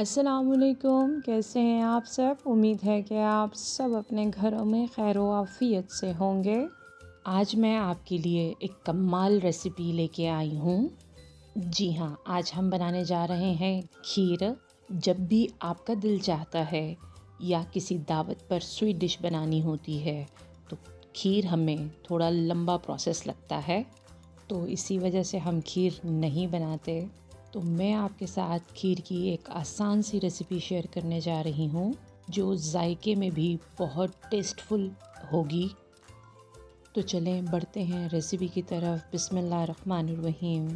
अस्सलामुअलैकुम, कैसे हैं आप सब? उम्मीद है कि आप सब अपने घरों में खैर व आफ़ियत से होंगे। आज मैं आपके लिए एक कमाल रेसिपी लेके आई हूँ। जी हाँ, आज हम बनाने जा रहे हैं खीर। जब भी आपका दिल चाहता है या किसी दावत पर स्वीट डिश बनानी होती है तो खीर हमें थोड़ा लंबा प्रोसेस लगता है, तो इसी वजह से हम खीर नहीं बनाते। तो मैं आपके साथ खीर की एक आसान सी रेसिपी शेयर करने जा रही हूँ, जो जायके में भी बहुत टेस्टफुल होगी। तो चलें बढ़ते हैं रेसिपी की तरफ। बिस्मिल्लाहिर्रहमानिर्रहीम।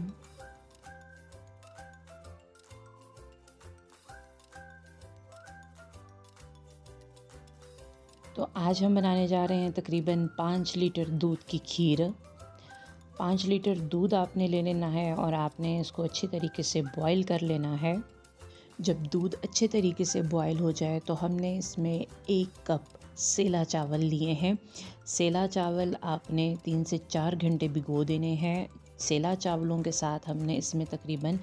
तो आज हम बनाने जा रहे हैं तकरीबन 5 लीटर दूध की खीर। 5 लीटर दूध आपने ले लेना है और आपने इसको अच्छी तरीके से बॉईल कर लेना है। जब दूध अच्छे तरीके से बॉयल हो जाए तो हमने इसमें 1 कप सेला चावल लिए हैं। सेला चावल आपने 3 से 4 घंटे भिगो देने हैं। सेला चावलों के साथ हमने इसमें तकरीबन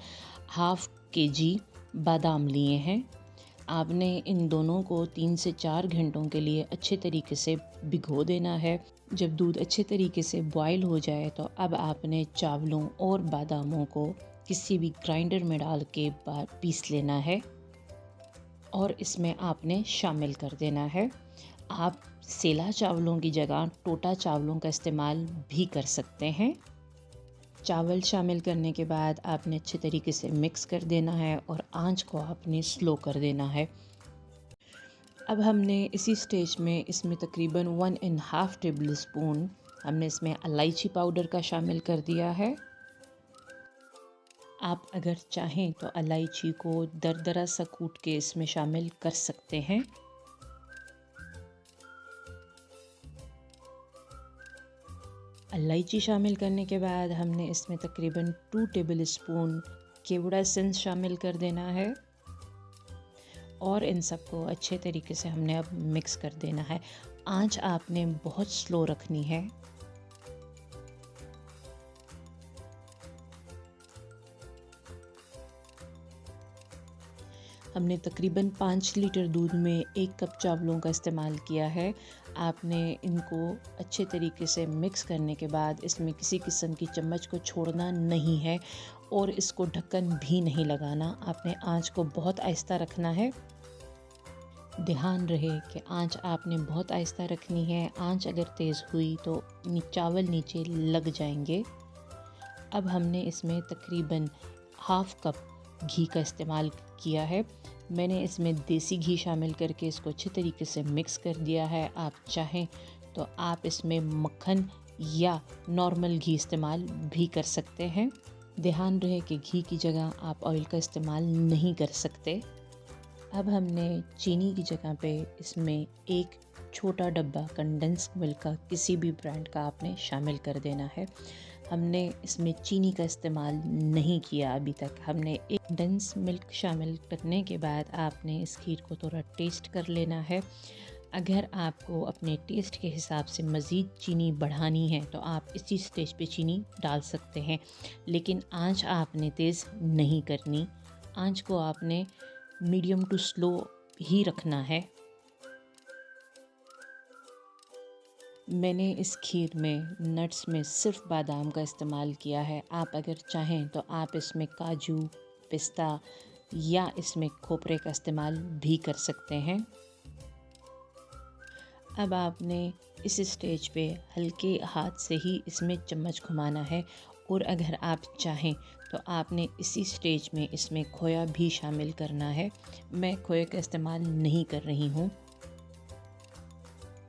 हाफ़ केजी बादाम लिए हैं। आपने इन दोनों को 3 से 4 घंटों के लिए अच्छे तरीके से भिगो देना है। जब दूध अच्छे तरीके से बॉयल हो जाए तो अब आपने चावलों और बादामों को किसी भी ग्राइंडर में डाल के पीस लेना है और इसमें आपने शामिल कर देना है। आप सेला चावलों की जगह टोटा चावलों का इस्तेमाल भी कर सकते हैं। चावल शामिल करने के बाद आपने अच्छे तरीके से मिक्स कर देना है और आंच को आपने स्लो कर देना है। अब हमने इसी स्टेज में इसमें तकरीबन 1.5 टेबल स्पून हमने इसमें इलायची पाउडर का शामिल कर दिया है। आप अगर चाहें तो इलायची को दरदरा सा कूट के इसमें शामिल कर सकते हैं। इलायची शामिल करने के बाद हमने इसमें तकरीबन 2 टेबल स्पून केवड़ा एसेंस शामिल कर देना है और इन सबको अच्छे तरीके से हमने अब मिक्स कर देना है। आंच आपने बहुत स्लो रखनी है। हमने तकरीबन 5 लीटर दूध में 1 कप चावलों का इस्तेमाल किया है। आपने इनको अच्छे तरीके से मिक्स करने के बाद इसमें किसी किस्म की चम्मच को छोड़ना नहीं है और इसको ढक्कन भी नहीं लगाना। आपने आंच को बहुत आहिस्ता रखना है। ध्यान रहे कि आंच आपने बहुत आहिस्ता रखनी है। आंच अगर तेज़ हुई तो चावल नीचे लग जाएंगे। अब हमने इसमें तकरीबन हाफ़ कप घी का इस्तेमाल किया है। मैंने इसमें देसी घी शामिल करके इसको अच्छे तरीके से मिक्स कर दिया है। आप चाहें तो आप इसमें मक्खन या नॉर्मल घी इस्तेमाल भी कर सकते हैं। ध्यान रहे कि घी की जगह आप ऑयल का इस्तेमाल नहीं कर सकते। अब हमने चीनी की जगह पे इसमें 1 छोटा डब्बा कंडेंस्ड मिल्क का किसी भी ब्रांड का आपने शामिल कर देना है। हमने इसमें चीनी का इस्तेमाल नहीं किया अभी तक। हमने एक कंडेंस मिल्क शामिल करने के बाद आपने इस खीर को थोड़ा टेस्ट कर लेना है। अगर आपको अपने टेस्ट के हिसाब से मज़ीद चीनी बढ़ानी है तो आप इसी स्टेज पे चीनी डाल सकते हैं, लेकिन आंच आपने तेज़ नहीं करनी। आंच को आपने मीडियम टू स्लो ही रखना है। मैंने इस खीर में नट्स में सिर्फ बादाम का इस्तेमाल किया है। आप अगर चाहें तो आप इसमें काजू, पिस्ता या इसमें खोपरे का इस्तेमाल भी कर सकते हैं। अब आपने इस स्टेज पे हल्के हाथ से ही इसमें चम्मच घुमाना है और अगर आप चाहें तो आपने इसी स्टेज में इसमें खोया भी शामिल करना है। मैं खोए का इस्तेमाल नहीं कर रही हूँ।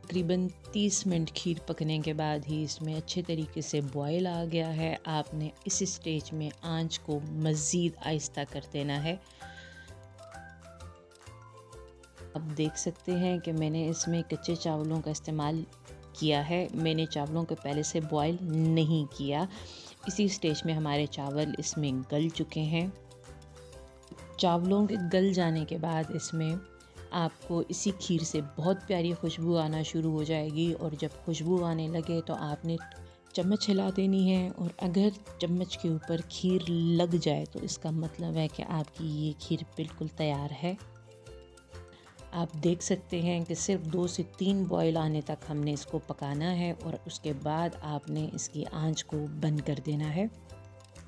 तकरीबन 30 मिनट खीर पकने के बाद ही इसमें अच्छे तरीके से बॉयल आ गया है। आपने इस स्टेज में आंच को मज़ीद आहिस्ता कर देना है। आप देख सकते हैं कि मैंने इसमें कच्चे चावलों का इस्तेमाल किया है। मैंने चावलों को पहले से बॉयल नहीं किया। इसी स्टेज में हमारे चावल इसमें गल चुके हैं। चावलों के गल जाने के बाद इसमें आपको इसी खीर से बहुत प्यारी खुशबू आना शुरू हो जाएगी और जब खुशबू आने लगे तो आपने चम्मच हिला देनी है और अगर चम्मच के ऊपर खीर लग जाए तो इसका मतलब है कि आपकी ये खीर बिल्कुल तैयार है। आप देख सकते हैं कि सिर्फ 2 से 3 बॉयल आने तक हमने इसको पकाना है और उसके बाद आपने इसकी आंच को बंद कर देना है।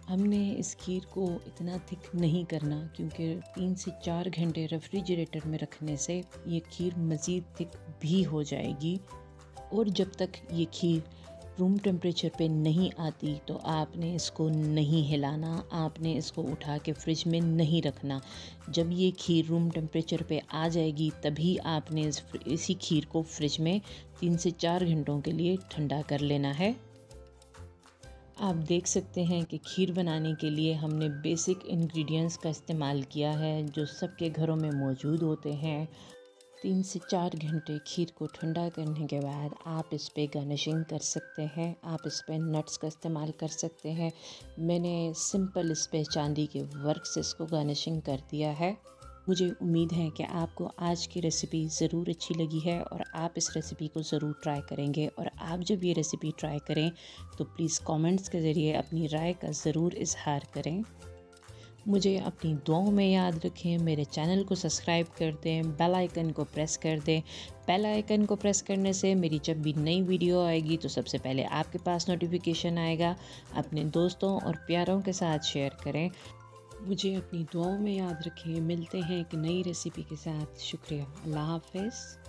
हमने इस खीर को इतना थिक नहीं करना क्योंकि 3 से 4 घंटे रेफ्रिजरेटर में रखने से ये खीर मज़ीद थिक भी हो जाएगी। और जब तक ये खीर रूम टेम्परेचर पे नहीं आती तो आपने इसको नहीं हिलाना, आपने इसको उठा के फ्रिज में नहीं रखना। जब ये खीर रूम टेम्परेचर पे आ जाएगी तभी आपने इसी खीर को फ्रिज में 3 से 4 घंटों के लिए ठंडा कर लेना है। आप देख सकते हैं कि खीर बनाने के लिए हमने बेसिक इंग्रेडिएंट्स का इस्तेमाल किया है जो सबके घरों में मौजूद होते हैं। 3 से 4 घंटे खीर को ठंडा करने के बाद आप इस पे गार्निशिंग कर सकते हैं। आप इस पे नट्स का इस्तेमाल कर सकते हैं। मैंने सिंपल इस पे चांदी के वर्क से इसको गार्निशिंग कर दिया है। मुझे उम्मीद है कि आपको आज की रेसिपी ज़रूर अच्छी लगी है और आप इस रेसिपी को ज़रूर ट्राई करेंगे। और आप जब ये रेसिपी ट्राई करें तो प्लीज़ कमेंट्स के ज़रिए अपनी राय का ज़रूर इजहार करें। मुझे अपनी दुआओं में याद रखें, मेरे चैनल को सब्सक्राइब कर दें, बेल आइकन को प्रेस कर दें। बेल आइकन को प्रेस करने से मेरी जब भी नई वीडियो आएगी तो सबसे पहले आपके पास नोटिफिकेशन आएगा। अपने दोस्तों और प्यारों के साथ शेयर करें। मुझे अपनी दुआओं में याद रखें। मिलते हैं एक नई रेसिपी के साथ। शुक्रिया। अल्लाह हाफ़िज़।